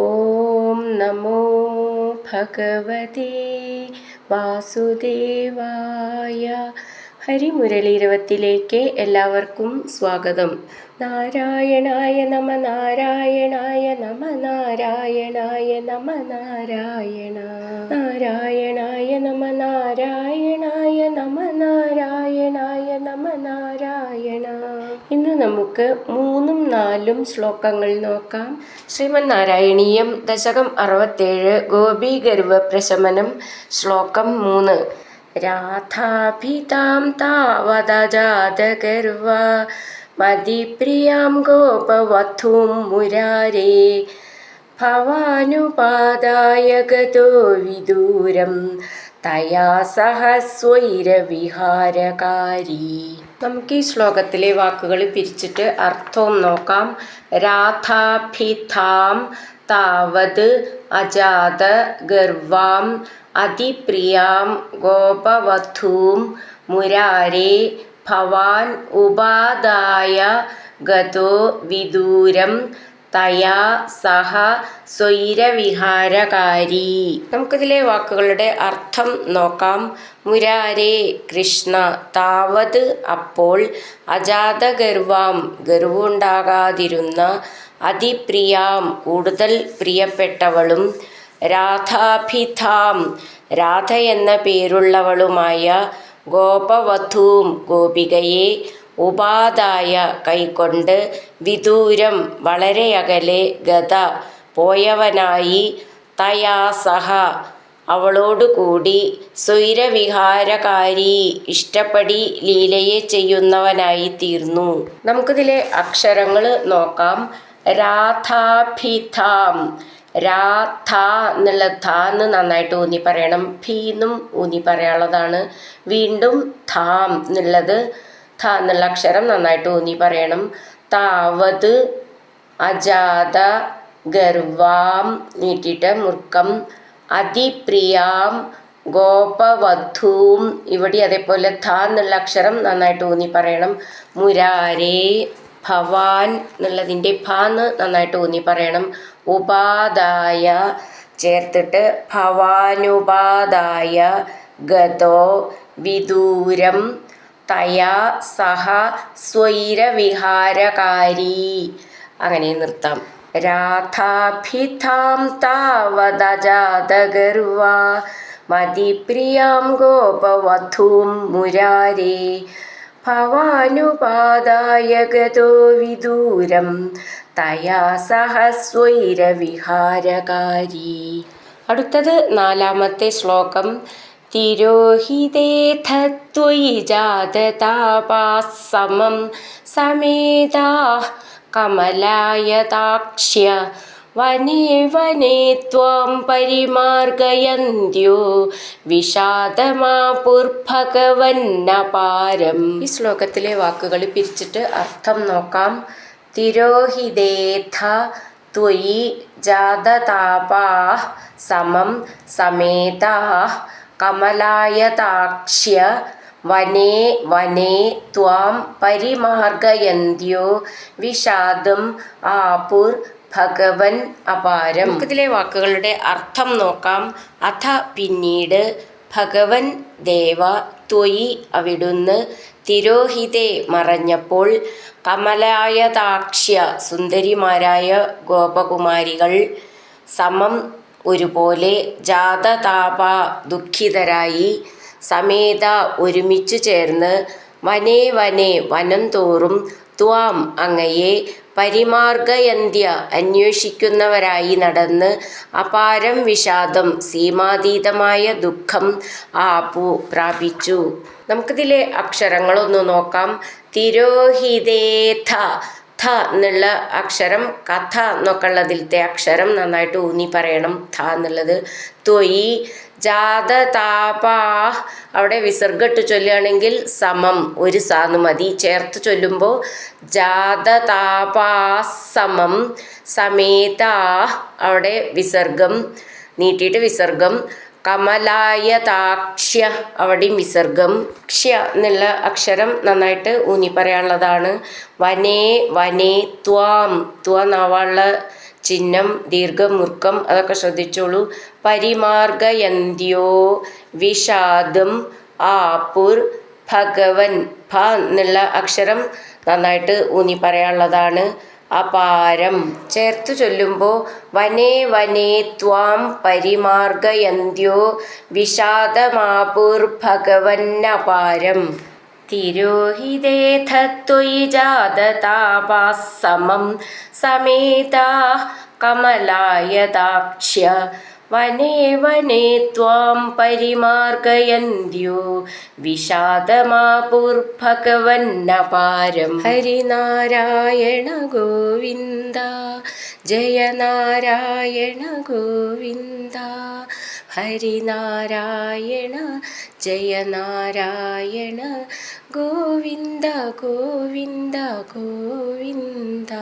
ഓം നമോ ഭഗവതേ വാസുദേവായ. ഹരിമുരളീരവത്തിലേക്ക് എല്ലാവർക്കും സ്വാഗതം. നാരായണായ നമ നാരായണായ നമ നാരായണായ നമ നാരായണ നാരായണായ നമ നാരായണായ നമ നാരായണായ നമ നാരായണ. ഇന്ന് നമുക്ക് 3ഉം 4ഉം ശ്ലോകങ്ങൾ നോക്കാം. ശ്രീമൻ നാരായണീയം ദശകം 67 ഗോപീഗർവ പ്രശമനം. ശ്ലോകം 3. രാധാഭിതാം താവദജാതഗർവ മതിപ്രിയാം ഗോപവധൂം മുരാരേ ഭവാനുപാദായ ഗതോ വിദൂരം തയാ സഹ സ്വൈരവിഹാരകാരി. നമുക്ക് ഈ ശ്ലോകത്തിലെ വാക്കുകൾ പിരിച്ചിട്ട് അർത്ഥവും നോക്കാം. രാധാഭിതാം താവത് അജാത ഗർവാം അതിപ്രിയാം ഗോപവധൂം മുരാരേ ഭവാൻ ഉപാദായ ഗതോ വിദൂരം തയാ സഹ സ്വൈരവിഹാരകാരി. നമുക്കിതിലെ വാക്കുകളുടെ അർത്ഥം നോക്കാം. മുരാരേ കൃഷ്ണ, താവത് അപ്പോൾ, അജാതഗർവാം ഗർവുണ്ടാകാതിരുന്ന, അതിപ്രിയാം കൂടുതൽ പ്രിയപ്പെട്ടവളും, രാധാഭിതാം രാധ എന്ന പേരുള്ളവളുമായ, ഗോപവധൂം ഗോപികയെ, ഉപാദായ കൈക്കൊണ്ട്, വിദൂരം വളരെയകലെ, ഗത പോയവനായി, തയാ സഹ അവളോടുകൂടി, സ്വൈരവിഹാരകാരി ഇഷ്ടപ്പടി ലീലയെ ചെയ്യുന്നവനായി തീർന്നു. നമുക്കിതിലെ അക്ഷരങ്ങൾ നോക്കാം. രാധാഭിതാം, രാധ എന്നുള്ള ധാന്ന് നന്നായിട്ട് ഊന്നി പറയണം. ഭീന്നും ഊന്നി പറയാനുള്ളതാണ്. വീണ്ടും ധാം എന്നുള്ളത് ധ എന്നുള്ള അക്ഷരം നന്നായിട്ട് ഊന്നി പറയണം. താവത് അജാത ഗർവാം നീട്ടിയിട്ട് മുർക്കം, അതിപ്രിയാം ഗോപവധൂം ഇവിടെ അതേപോലെ ധ എന്നുള്ള അക്ഷരം നന്നായിട്ട് ഊന്നി പറയണം. മുരാരേ ഭവാൻ എന്നുള്ളതിൻ്റെ ഭാന്ന് നന്നായിട്ട് ഊന്നി പറയണം. ഉപാദായ ചേർത്തിട്ട് ഭവാനുപാദായ ഗതോ വിദൂരം തയാ സഹ സ്വൈരവിഹാരകാരി. അങ്ങനെ നിർത്താം. രാധാഭിതാം താവദജാതഗർവ മതിപ്രിയാം ഗോപവധൂം മുരാരേ ഭവാനുപാദായ ഗതോ വിദൂരം തയാ സഹ സ്വൈരവിഹാരകാരി. അടുത്തത് 4ാമത്തെ ശ്ലോകം. തിരോഹിതേഥ ത്വയി ജാതതാപാഃ സമം സമേതാഃ കമലായതാക്ഷ്യ വനേ വനേ ത്വാം പരിമാർഗയന്ത്യോ വിഷാദമാപുർഭഗവന്നപാരം. ഈ ശ്ലോകത്തിലെ വാക്കുകൾ പിരിച്ചിട്ട് അർത്ഥം നോക്കാം. തിരോഹിതേഥ ത്വയി ജാതതാപാഃ സമം സമേതാഃ കമലായതാക്ഷ്യ വനേ വനേ ത്വാം പരിമാർഗയന്ത്യോ വിഷാദം ആപുർ ഭഗവൻ അപാരം. നമുക്കിതിലെ വാക്കുകളുടെ അർത്ഥം നോക്കാം. അഥ പിന്നീട്, ഭഗവൻ ദേവ ത്വയി അവിടുന്ന്, തിരോഹിതേ മറഞ്ഞപ്പോൾ, കമലായതാക്ഷ്യ സുന്ദരിമാരായ ഗോപകുമാരികൾ, സമം ഒരുപോലെ, ജാതതാപ ദുഃഖിതരായി, സമേത ഒരുമിച്ചു ചേർന്ന്, വനേ വനേ വനം തോറും, ത്വാം അങ്ങയെ, പരിമാർഗയന്ത്യ അന്വേഷിക്കുന്നവരായി നടന്ന്, അപാരം വിഷാദം സീമാതീതമായ ദുഃഖം, ആപു പ്രാപിച്ചു. നമുക്കിതിലെ അക്ഷരങ്ങളൊന്ന് നോക്കാം. തിരോഹിതേഥ ഥ എന്നുള്ള അക്ഷരം കഥ എന്നൊക്കെ ഉള്ളതിലത്തെ അക്ഷരം നന്നായിട്ട് ഊന്നി പറയണം. ഥ എന്നുള്ളത്. ത്വയി ജാതതാപാഃ അവിടെ വിസർഗിട്ട് ചൊല്ലുകയാണെങ്കിൽ സമം ഒരു സാന്ന് മതി. ചേർത്ത് ചൊല്ലുമ്പോൾ ജാതതാപാഃ സമം സമേതാഃ അവിടെ വിസർഗം നീട്ടിയിട്ട് വിസർഗം. കമലായതാക്ഷ്യ അവിടെയും വിസർഗം. ക്ഷ്യ എന്നുള്ള അക്ഷരം നന്നായിട്ട് ഊന്നി പറയാനുള്ളതാണ്. വനേ വനേ ത്വാം ത്വ നാവാനുള്ള ചിഹ്നം ദീർഘമൂർഖം അതൊക്കെ ശ്രദ്ധിച്ചോളൂ. പരിമാർഗയന്ത്യോ വിഷാദം ആപുർ ഭഗവൻ. ഭ എന്നുള്ള അക്ഷരം നന്നായിട്ട് ഊന്നി പറയാനുള്ളതാണ്. അപാരം ചേർത്ത് ചൊല്ലുമ്പോൾ വനേ വനേ ത്വാം പരിമാർഗയന്ത്യോ വിഷാദമാപുർഭഗവന്നപാരം. തിരോഹിതേധത്വയി ജാതതാപാഃ സമം സമേതാഃ കമലായതാക്ഷ്യ വനേ വനേ ത്വാം പരിമാർഗയന്ത്യോ വിഷാദമാപുർഭഗവന്നപാരം. ഹരിനാരായണ ഗോവിന്ദ ജയ നാരായണ ഗോവിന്ദ. ഹരിനാരായണ ജയ നാരായണ ഗോവിന്ദ ഗോവിന്ദ ഗോവിന്ദ.